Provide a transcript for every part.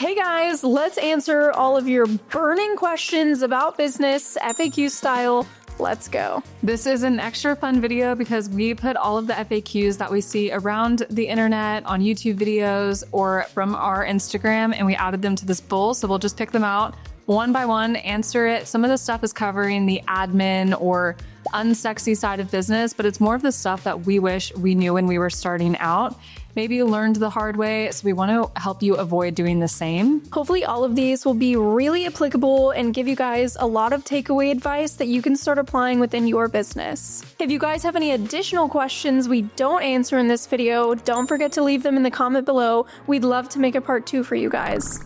Hey guys, let's answer all of your burning questions about business, FAQ style. Let's go. This is an extra fun video because we put all of the FAQs that we see around the internet on YouTube videos or from our Instagram, and we added them to this bowl. So we'll just pick them out one by one, answer it. Some of the stuff is covering the admin or unsexy side of business, but it's more of the stuff that we wish we knew when we were starting out. Maybe you learned the hard way, so we want to help you avoid doing the same. Hopefully all of these will be really applicable and give you guys a lot of takeaway advice that you can start applying within your business. If you guys have any additional questions we don't answer in this video, don't forget to leave them in the comment below. We'd love to make a part 2 for you guys.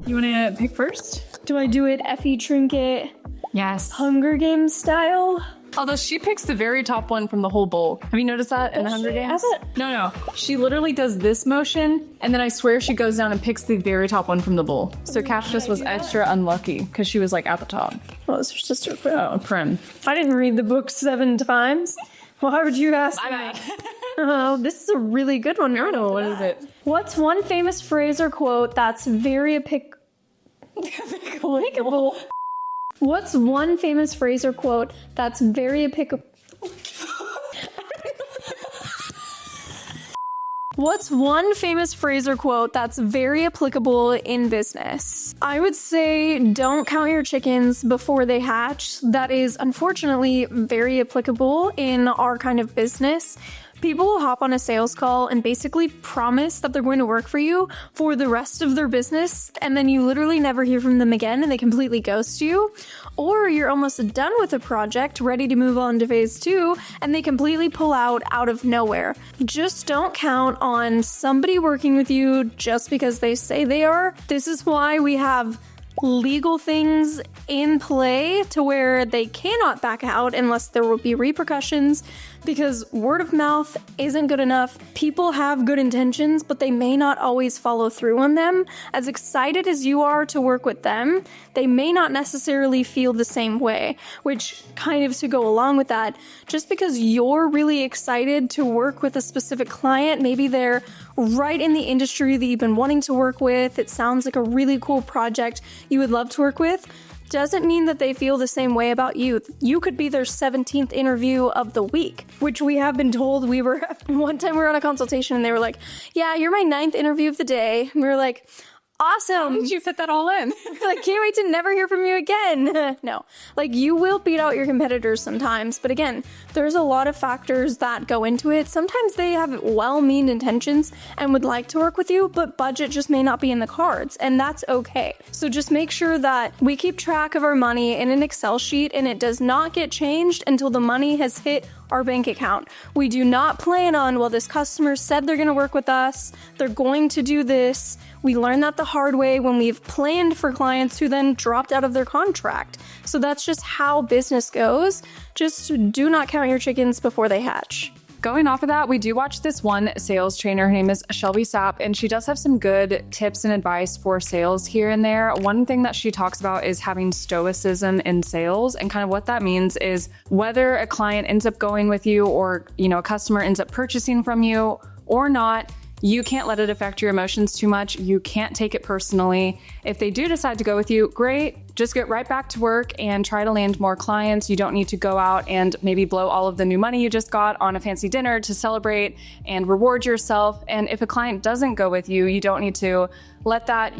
You want to pick first? Do I do it Effie Trinket? Yes. Hunger Games style? Although she picks the very top one from the whole bowl. Have you noticed that in the Hunger Games? No. She literally does this motion, and then I swear she goes down and picks the very top one from the bowl. So Cactus was extra unlucky because she was like at the top. Well, it's her sister Prim. I didn't read the book 7 times. Why would you ask me? Oh, this is a really good one. I know. What is it? What's one famous phrase or quote that's very applicable? What's one famous phrase or quote that's very applicable? What's one famous phrase or quote that's very applicable in business? I would say don't count your chickens before they hatch. That is unfortunately very applicable in our kind of business. People will hop on a sales call and basically promise that they're going to work for you for the rest of their business, and then you literally never hear from them again and they completely ghost you. Or you're almost done with a project, ready to move on to phase 2, and they completely pull out of nowhere. Just don't count on somebody working with you just because they say they are. This is why we have legal things in play to where they cannot back out unless there will be repercussions, because word of mouth isn't good enough. People have good intentions, but they may not always follow through on them. As excited as you are to work with them, they may not necessarily feel the same way, which kind of to go along with that, just because you're really excited to work with a specific client, maybe they're right in the industry that you've been wanting to work with, it sounds like a really cool project you would love to work with, doesn't mean that they feel the same way about you. You could be their 17th interview of the week, which we have been told. One time we were on a consultation and they were like, yeah, you're my 9th interview of the day. And we were like, awesome. How did you fit that all in? Like, can't wait to never hear from you again. No, like you will beat out your competitors sometimes. But again, there's a lot of factors that go into it. Sometimes they have well-meaned intentions and would like to work with you, but budget just may not be in the cards, and that's okay. So just make sure that we keep track of our money in an Excel sheet and it does not get changed until the money has hit our bank account. We do not plan on, well, this customer said they're going to work with us, they're going to do this. We learned that the hard way when we've planned for clients who then dropped out of their contract. So that's just how business goes. Just do not count your chickens before they hatch. Going off of that, we do watch this one sales trainer. Her name is Shelby Sapp, and she does have some good tips and advice for sales here and there. One thing that she talks about is having stoicism in sales, and kind of what that means is whether a client ends up going with you or, a customer ends up purchasing from you or not, you can't let it affect your emotions too much. You can't take it personally. If they do decide to go with you, great. Just get right back to work and try to land more clients. You don't need to go out and maybe blow all of the new money you just got on a fancy dinner to celebrate and reward yourself. And if a client doesn't go with you, you don't need to let that,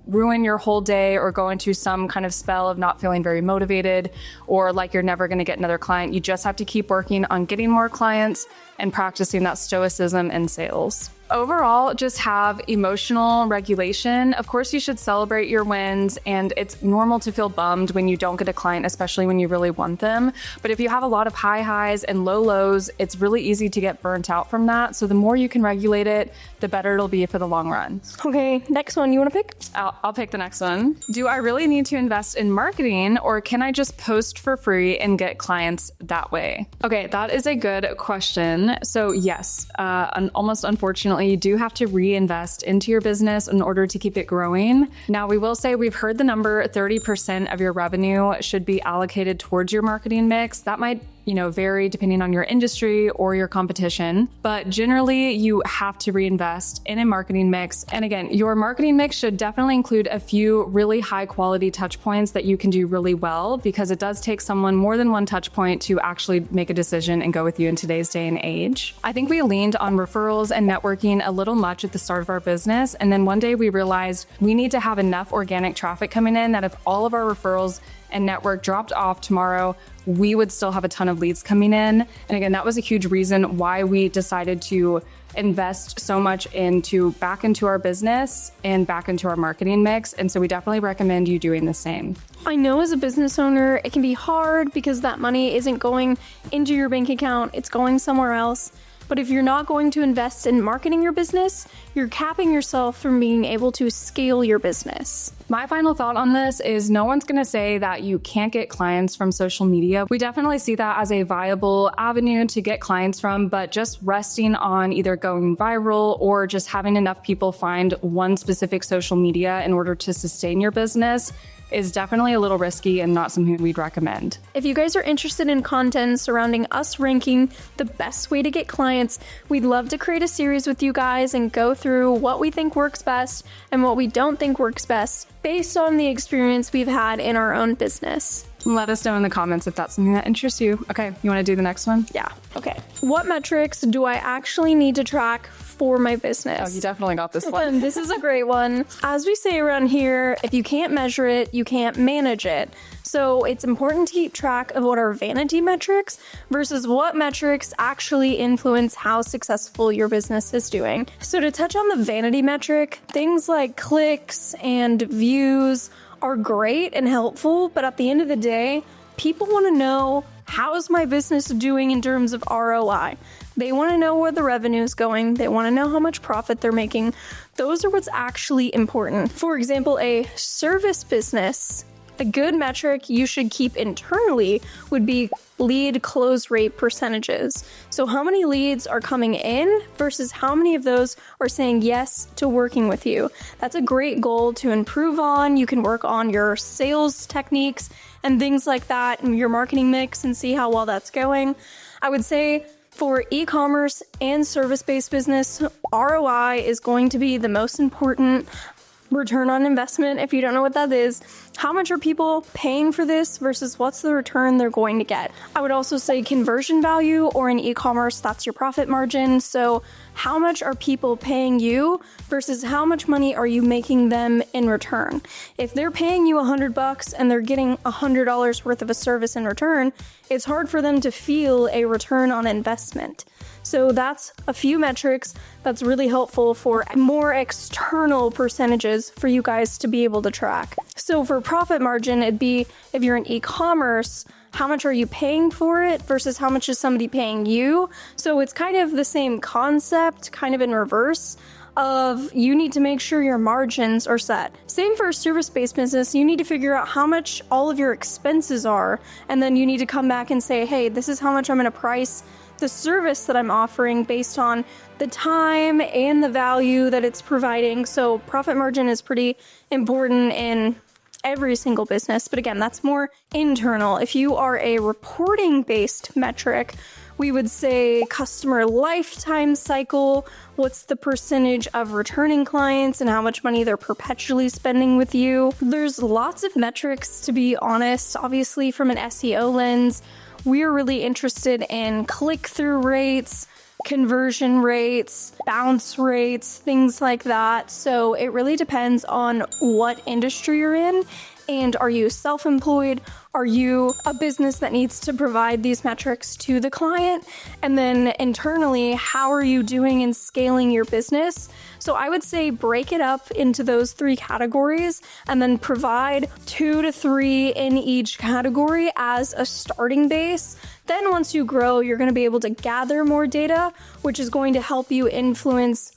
ruin your whole day or go into some kind of spell of not feeling very motivated or like you're never going to get another client. You just have to keep working on getting more clients and practicing that stoicism in sales. Overall, just have emotional regulation. Of course, you should celebrate your wins, and it's normal to feel bummed when you don't get a client, especially when you really want them. But if you have a lot of high highs and low lows, it's really easy to get burnt out from that. So the more you can regulate it, the better it'll be for the long run. Okay, next one. You want to pick? I'll pick the next one. Do I really need to invest in marketing, or can I just post for free and get clients that way? Okay, that is a good question. So yes, almost unfortunately, you do have to reinvest into your business in order to keep it growing. Now, we will say we've heard the number 30% of your revenue should be allocated towards your marketing mix. That might vary depending on your industry or your competition, but generally you have to reinvest in a marketing mix. And again, your marketing mix should definitely include a few really high quality touch points that you can do really well, because it does take someone more than one touch point to actually make a decision and go with you in today's day and age. I think we leaned on referrals and networking a little much at the start of our business. And then one day we realized we need to have enough organic traffic coming in that if all of our referrals and network dropped off tomorrow, we would still have a ton of leads coming in. And again, that was a huge reason why we decided to invest so much back into our business and back into our marketing mix. And so we definitely recommend you doing the same. I know as a business owner, it can be hard because that money isn't going into your bank account, it's going somewhere else. But if you're not going to invest in marketing your business, you're capping yourself from being able to scale your business. My final thought on this is no one's going to say that you can't get clients from social media. We definitely see that as a viable avenue to get clients from, but just resting on either going viral or just having enough people find one specific social media in order to sustain your business is definitely a little risky and not something we'd recommend. If you guys are interested in content surrounding us ranking the best way to get clients, we'd love to create a series with you guys and go through what we think works best and what we don't think works best based on the experience we've had in our own business. Let us know in the comments if that's something that interests you. Okay, you want to do the next one? Yeah. Okay. What metrics do I actually need to track for my business? Oh, you definitely got this one. This is a great one. As we say around here, if you can't measure it, you can't manage it. So it's important to keep track of what are vanity metrics versus what metrics actually influence how successful your business is doing. So to touch on the vanity metric, things like clicks and views are great and helpful, but at the end of the day, people want to know, how is my business doing in terms of ROI? They want to know where the revenue is going. They want to know how much profit they're making. Those are what's actually important. For example, a service business, a good metric you should keep internally would be lead close rate percentages. So how many leads are coming in versus how many of those are saying yes to working with you. That's a great goal to improve on. You can work on your sales techniques and things like that in your marketing mix and see how well that's going. I would say for e-commerce and service-based business, ROI is going to be the most important. Return on investment, if you don't know what that is, how much are people paying for this versus what's the return they're going to get? I would also say conversion value, or in e-commerce, that's your profit margin. So how much are people paying you versus how much money are you making them in return? If they're paying you $100 and they're getting $100 worth of a service in return, it's hard for them to feel a return on investment. So that's a few metrics that's really helpful for more external percentages for you guys to be able to track. So for profit margin, it'd be, if you're in e-commerce, how much are you paying for it versus how much is somebody paying you? So it's kind of the same concept, kind of in reverse of you need to make sure your margins are set. Same for a service-based business, you need to figure out how much all of your expenses are, and then you need to come back and say, hey, this is how much I'm going to price the service that I'm offering based on the time and the value that it's providing. So profit margin is pretty important in every single business. But again, that's more internal. If you are a reporting-based metric, we would say customer lifetime cycle, what's the percentage of returning clients and how much money they're perpetually spending with you. There's lots of metrics, to be honest. Obviously, from an SEO lens, we're really interested in click-through rates, conversion rates, bounce rates, things like that. So it really depends on what industry you're in. And are you self-employed? Are you a business that needs to provide these metrics to the client? And then internally, how are you doing in scaling your business? So I would say break it up into those three categories and then provide 2 to 3 in each category as a starting base. Then once you grow, you're going to be able to gather more data, which is going to help you influence,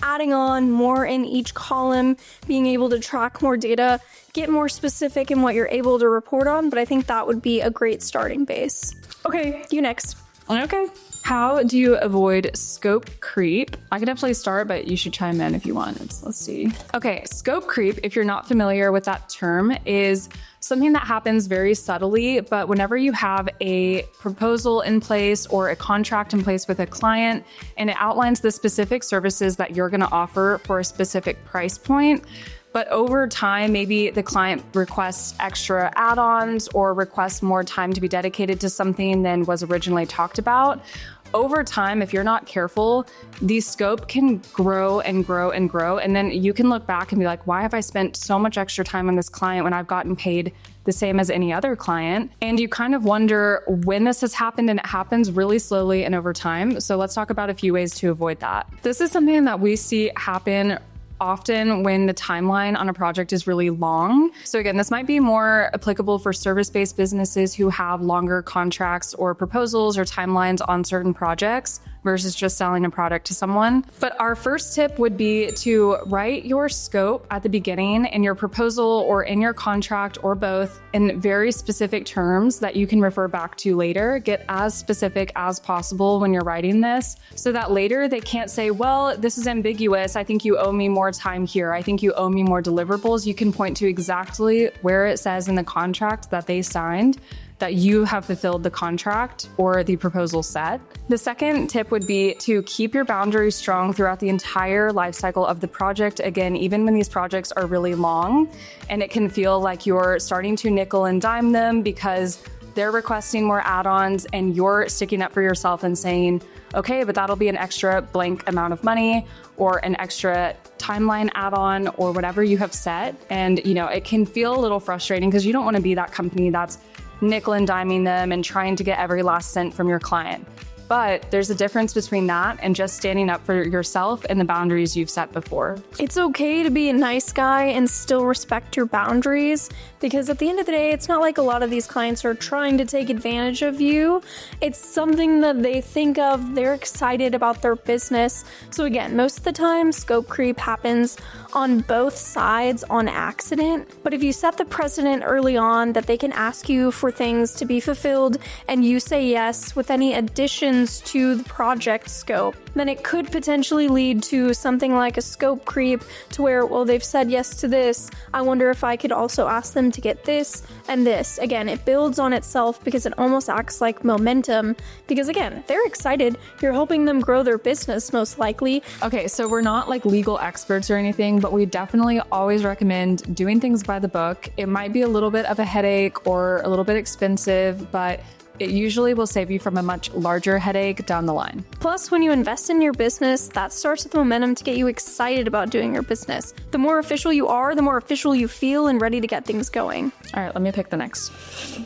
adding on more in each column, being able to track more data, get more specific in what you're able to report on. But I think that would be a great starting base. Okay, you next. Okay. How do you avoid scope creep? I could definitely start, but you should chime in if you want. Let's see. Okay, scope creep, if you're not familiar with that term, is something that happens very subtly, but whenever you have a proposal in place or a contract in place with a client and it outlines the specific services that you're going to offer for a specific price point, but over time, maybe the client requests extra add-ons or requests more time to be dedicated to something than was originally talked about. Over time, if you're not careful, the scope can grow and grow and grow. And then you can look back and be like, why have I spent so much extra time on this client when I've gotten paid the same as any other client? And you kind of wonder when this has happened, and it happens really slowly and over time. So let's talk about a few ways to avoid that. This is something that we see happen often when the timeline on a project is really long. So again, this might be more applicable for service-based businesses who have longer contracts or proposals or timelines on certain projects versus just selling a product to someone. But our first tip would be to write your scope at the beginning in your proposal or in your contract or both in very specific terms that you can refer back to later. Get as specific as possible when you're writing this so that later they can't say, well, this is ambiguous. I think you owe me more time here. I think you owe me more deliverables. You can point to exactly where it says in the contract that they signed that you have fulfilled the contract or the proposal set. The second tip would be to keep your boundaries strong throughout the entire life cycle of the project. Again, even when these projects are really long and it can feel like you're starting to nickel and dime them because they're requesting more add-ons and you're sticking up for yourself and saying, okay, but that'll be an extra blank amount of money or an extra timeline add-on or whatever you have set. And, it can feel a little frustrating because you don't want to be that company that's nickel and diming them and trying to get every last cent from your client. But there's a difference between that and just standing up for yourself and the boundaries you've set before. It's okay to be a nice guy and still respect your boundaries, because at the end of the day, it's not like a lot of these clients are trying to take advantage of you. It's something that they think of, they're excited about their business. So again, most of the time, scope creep happens on both sides on accident. But if you set the precedent early on that they can ask you for things to be fulfilled and you say yes with any additions to the project scope, then it could potentially lead to something like a scope creep to where, well, they've said yes to this. I wonder if I could also ask them to get this and this. Again, it builds on itself because it almost acts like momentum because, again, they're excited. You're helping them grow their business, most likely. Okay, so we're not like legal experts or anything, but we definitely always recommend doing things by the book. It might be a little bit of a headache or a little bit expensive, but it usually will save you from a much larger headache down the line. Plus, when you invest in your business, that starts with momentum to get you excited about doing your business. The more official you are, the more official you feel and ready to get things going. All right, let me pick the next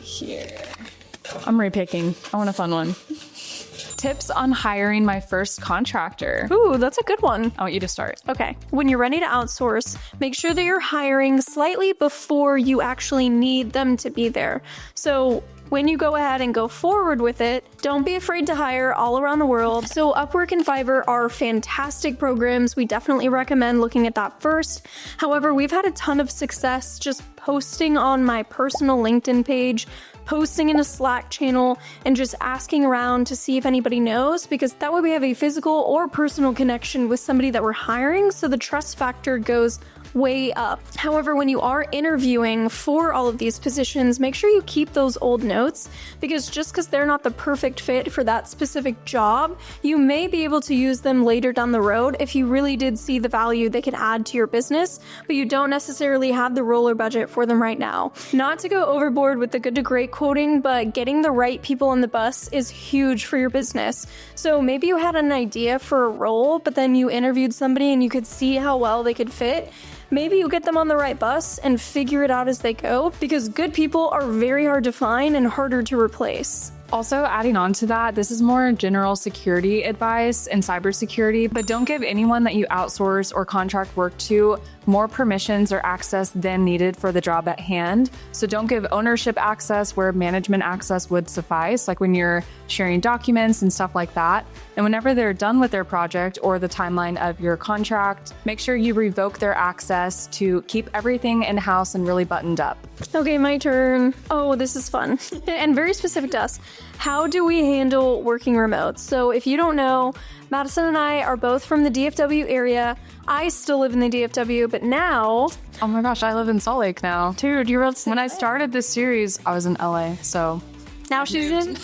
here. I'm repicking. I want a fun one. Tips on hiring my first contractor. Ooh, that's a good one. I want you to start. Okay. When you're ready to outsource, make sure that you're hiring slightly before you actually need them to be there. So when you go ahead and go forward with it, don't be afraid to hire all around the world. So Upwork and Fiverr are fantastic programs. We definitely recommend looking at that first. However, we've had a ton of success just posting on my personal LinkedIn page, posting in a Slack channel, and just asking around to see if anybody knows, because that way we have a physical or personal connection with somebody that we're hiring, so the trust factor goes way up. However, when you are interviewing for all of these positions, make sure you keep those old notes, because just because they're not the perfect fit for that specific job, you may be able to use them later down the road if you really did see the value they could add to your business, but you don't necessarily have the role or budget for them right now. Not to go overboard with the good to great quoting, but getting the right people on the bus is huge for your business. So maybe you had an idea for a role, but then you interviewed somebody and you could see how well they could fit. Maybe you get them on the right bus and figure it out as they go, because good people are very hard to find and harder to replace. Also, adding on to that, this is more general security advice and cybersecurity, but don't give anyone that you outsource or contract work to more permissions or access than needed for the job at hand. So don't give ownership access where management access would suffice, like when you're sharing documents and stuff like that. And whenever they're done with their project or the timeline of your contract, make sure you revoke their access to keep everything in-house and really buttoned up. Okay, my turn. Oh, this is fun and very specific to us. How do we handle working remote? So if you don't know, Madison and I are both from the DFW area. I still live in the DFW, but now... Oh my gosh, I live in Salt Lake now. Dude, you're about to say When I started this series, I was in LA, so... Now she's in...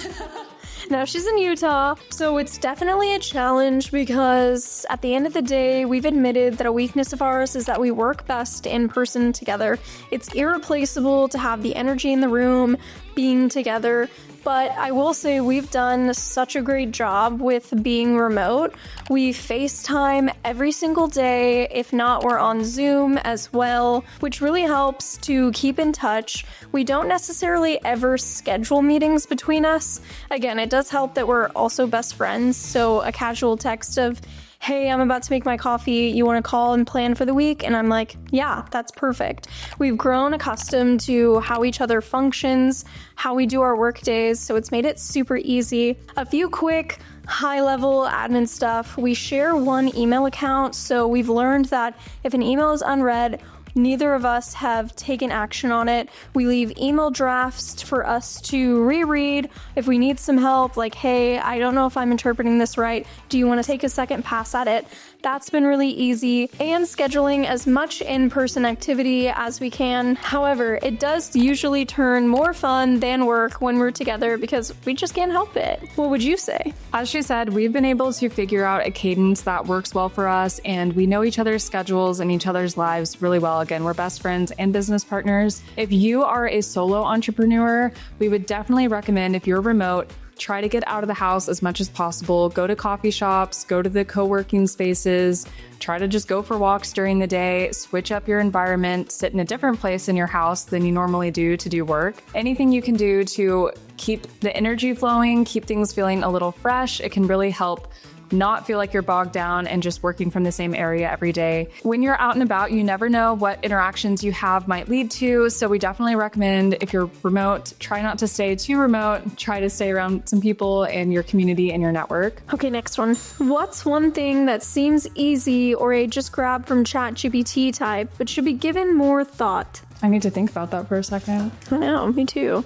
Now she's in Utah, so it's definitely a challenge because at the end of the day, we've admitted that a weakness of ours is that we work best in person together. It's irreplaceable to have the energy in the room, being together. But I will say we've done such a great job with being remote. We FaceTime every single day. If not, we're on Zoom as well, which really helps to keep in touch. We don't necessarily ever schedule meetings between us. Again, it does help that we're also best friends. So a casual text of, hey, I'm about to make my coffee. You want to call and plan for the week? And I'm like, yeah, that's perfect. We've grown accustomed to how each other functions, how we do our work days. So it's made it super easy. A few quick high-level admin stuff. We share one email account. So we've learned that if an email is unread, neither of us have taken action on it. We leave email drafts for us to reread if we need some help, like, hey, I don't know if I'm interpreting this right. Do you want to take a second pass at it? That's been really easy. And scheduling as much in-person activity as we can. However, it does usually turn more fun than work when we're together because we just can't help it. What would you say? As she said, we've been able to figure out a cadence that works well for us, and we know each other's schedules and each other's lives really well. Again, we're best friends and business partners. If you are a solo entrepreneur, we would definitely recommend, if you're remote, try to get out of the house as much as possible. Go to coffee shops, go to the co-working spaces, try to just go for walks during the day, switch up your environment, sit in a different place in your house than you normally do to do work. Anything you can do to keep the energy flowing, keep things feeling a little fresh, it can really help not feel like you're bogged down and just working from the same area every day. When you're out and about, you never know what interactions you have might lead to. So we definitely recommend, if you're remote, try not to stay too remote. Try to stay around some people in your community and your network. Okay, next one. What's one thing that seems easy or a just grab from ChatGPT type, but should be given more thought? I need to think about that for a second. I know, me too.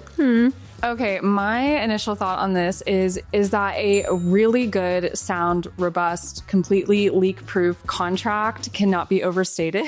Okay, my initial thought on this is that a really good, sound, robust, completely leak-proof contract cannot be overstated.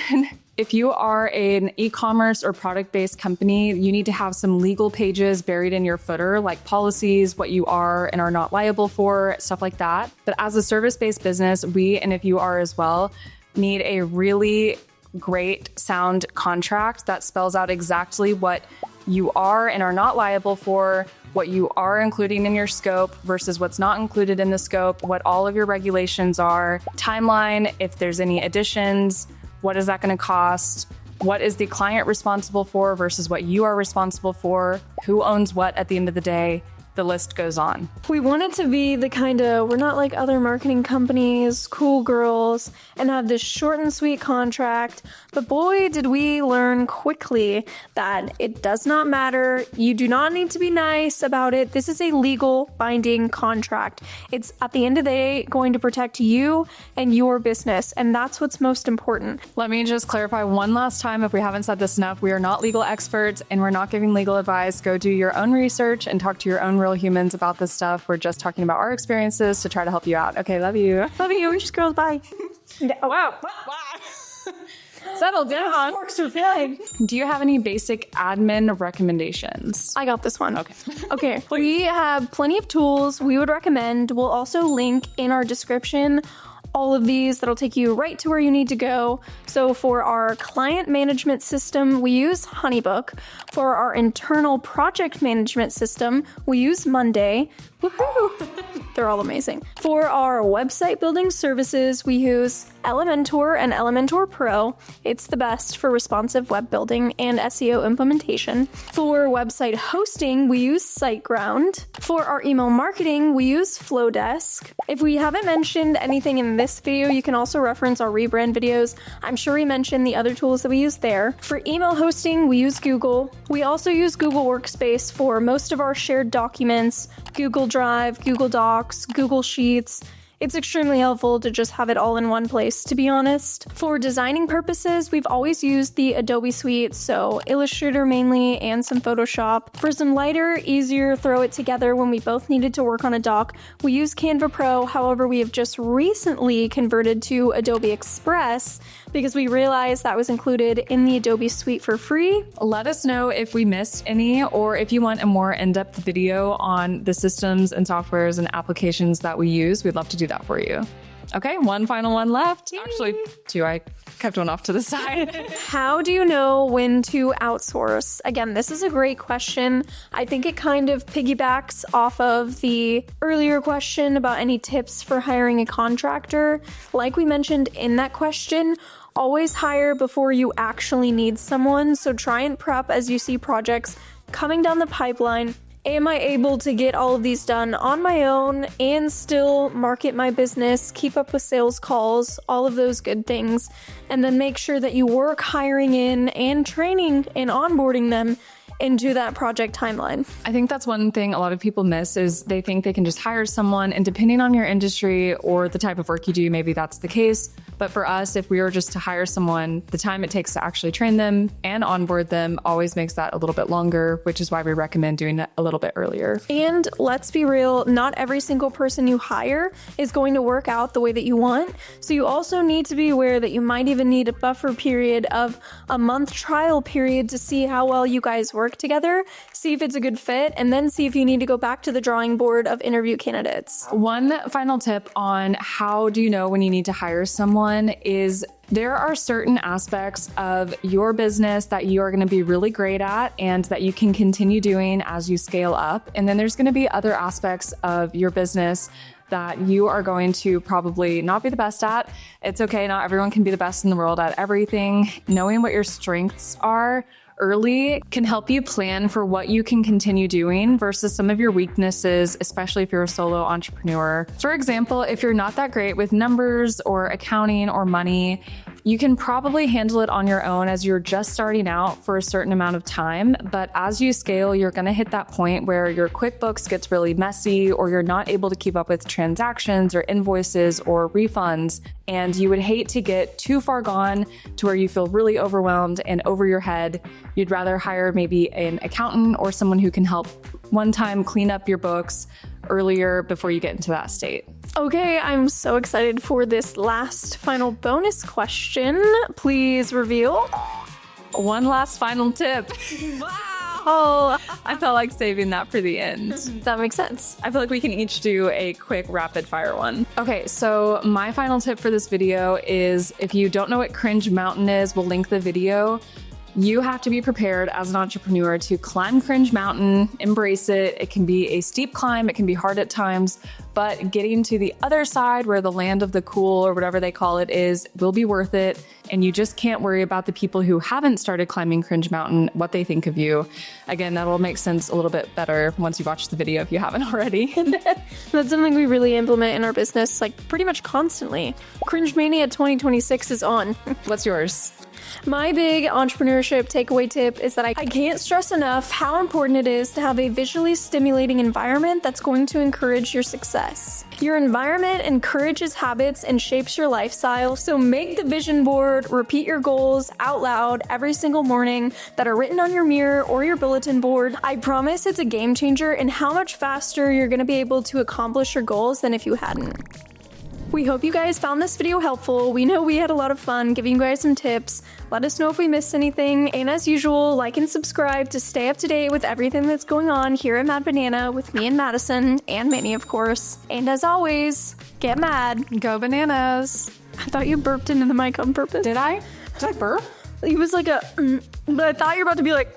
If you are an e-commerce or product-based company, you need to have some legal pages buried in your footer, like policies, what you are and are not liable for, stuff like that. But as a service-based business, we, and if you are as well, need a really great sound contract that spells out exactly what you are and are not liable for, what you are including in your scope versus what's not included in the scope, what all of your regulations are, timeline, if there's any additions, what is that going to cost, what is the client responsible for versus what you are responsible for, who owns what at the end of the day. The list goes on. We want it to be the kind of, we're not like other marketing companies, cool girls, and have this short and sweet contract. But boy, did we learn quickly that it does not matter. You do not need to be nice about it. This is a legal binding contract. It's at the end of the day going to protect you and your business. And that's what's most important. Let me just clarify one last time, if we haven't said this enough, we are not legal experts and we're not giving legal advice. Go do your own research and talk to your own real humans about this stuff. We're just talking about our experiences to try to help you out. Okay, love you. Love you. We're just girls. Bye. Oh, wow. Settle down. Works are fine. Do you have any basic admin recommendations? I got this one. Okay. Okay. We have plenty of tools we would recommend. We'll also link in our description all of these that'll take you right to where you need to go. So for our client management system, we use Honeybook. For our internal project management system, we use Monday. Woohoo! They're all amazing. For our website building services, we use Elementor and Elementor Pro. It's the best for responsive web building and SEO implementation. For website hosting, we use SiteGround. For our email marketing, we use Flowdesk. If we haven't mentioned anything in this video, you can also reference our rebrand videos. I'm sure we mentioned the other tools that we use there. For email hosting, we use Google. We also use Google Workspace for most of our shared documents, Google Drive, Google Docs, Google Sheets. it's extremely helpful to just have it all in one place, to be honest. For designing purposes, we've always used the Adobe suite, so Illustrator mainly and some Photoshop. For some lighter, easier throw it together when we both needed to work on a doc, we use Canva Pro. However, we have just recently converted to Adobe Express because we realized that was included in the Adobe suite for free. Let us know if we missed any, or if you want a more in-depth video on the systems and softwares and applications that we use. We'd love to do that for you. Okay, one final one left. Actually, two. I kept one off to the side. How do you know when to outsource? Again, this is a great question. I think it kind of piggybacks off of the earlier question about any tips for hiring a contractor. Like we mentioned in that question, always hire before you actually need someone. So try and prep as you see projects coming down the pipeline. Am I able to get all of these done on my own and still market my business, keep up with sales calls, all of those good things, and then make sure that you work hiring in and training and onboarding them into that project timeline. I think that's one thing a lot of people miss is they think they can just hire someone, and depending on your industry or the type of work you do, maybe that's the case. But for us, if we were just to hire someone, the time it takes to actually train them and onboard them always makes that a little bit longer, which is why we recommend doing it a little bit earlier. And let's be real, not every single person you hire is going to work out the way that you want. So you also need to be aware that you might even need a buffer period of a month trial period to see how well you guys work together, see if it's a good fit, and then see if you need to go back to the drawing board of interview candidates. One final tip on how do you know when you need to hire someone is there are certain aspects of your business that you are going to be really great at and that you can continue doing as you scale up. And then there's going to be other aspects of your business that you are going to probably not be the best at. It's okay. Not everyone can be the best in the world at everything. Knowing what your strengths are early can help you plan for what you can continue doing versus some of your weaknesses, especially if you're a solo entrepreneur. For example, if you're not that great with numbers or accounting or money, you can probably handle it on your own as you're just starting out for a certain amount of time. But as you scale, you're going to hit that point where your QuickBooks gets really messy, or you're not able to keep up with transactions or invoices or refunds. And you would hate to get too far gone to where you feel really overwhelmed and over your head. You'd rather hire maybe an accountant or someone who can help one time clean up your books earlier before you get into that state. Okay, I'm so excited for this last final bonus question. Please reveal. One last final tip. Wow. I felt like saving that for the end. That makes sense. I feel like we can each do a quick rapid fire one. Okay, so my final tip for this video is if you don't know what Cringe Mountain is, we'll link the video. You have to be prepared as an entrepreneur to climb Cringe Mountain, embrace it. It can be a steep climb, it can be hard at times, but getting to the other side where the land of the cool or whatever they call it is will be worth it. And you just can't worry about the people who haven't started climbing Cringe Mountain, what they think of you. Again, that'll make sense a little bit better once you watch the video if you haven't already. That's something we really implement in our business, like pretty much constantly. Cringe Mania 2026 is on. What's yours? My big entrepreneurship takeaway tip is that I can't stress enough how important it is to have a visually stimulating environment that's going to encourage your success. Your environment encourages habits and shapes your lifestyle, so make the vision board, repeat your goals out loud every single morning that are written on your mirror or your bulletin board. I promise it's a game changer in how much faster you're going to be able to accomplish your goals than if you hadn't. We hope you guys found this video helpful. We know we had a lot of fun giving you guys some tips. Let us know if we missed anything. And as usual, like and subscribe to stay up to date with everything that's going on here at Mad Banana with me and Madison and Manny, of course. And as always, get mad. Go bananas. I thought you burped into the mic on purpose. Did I? Did I burp? It was like a, but I thought you were about to be like,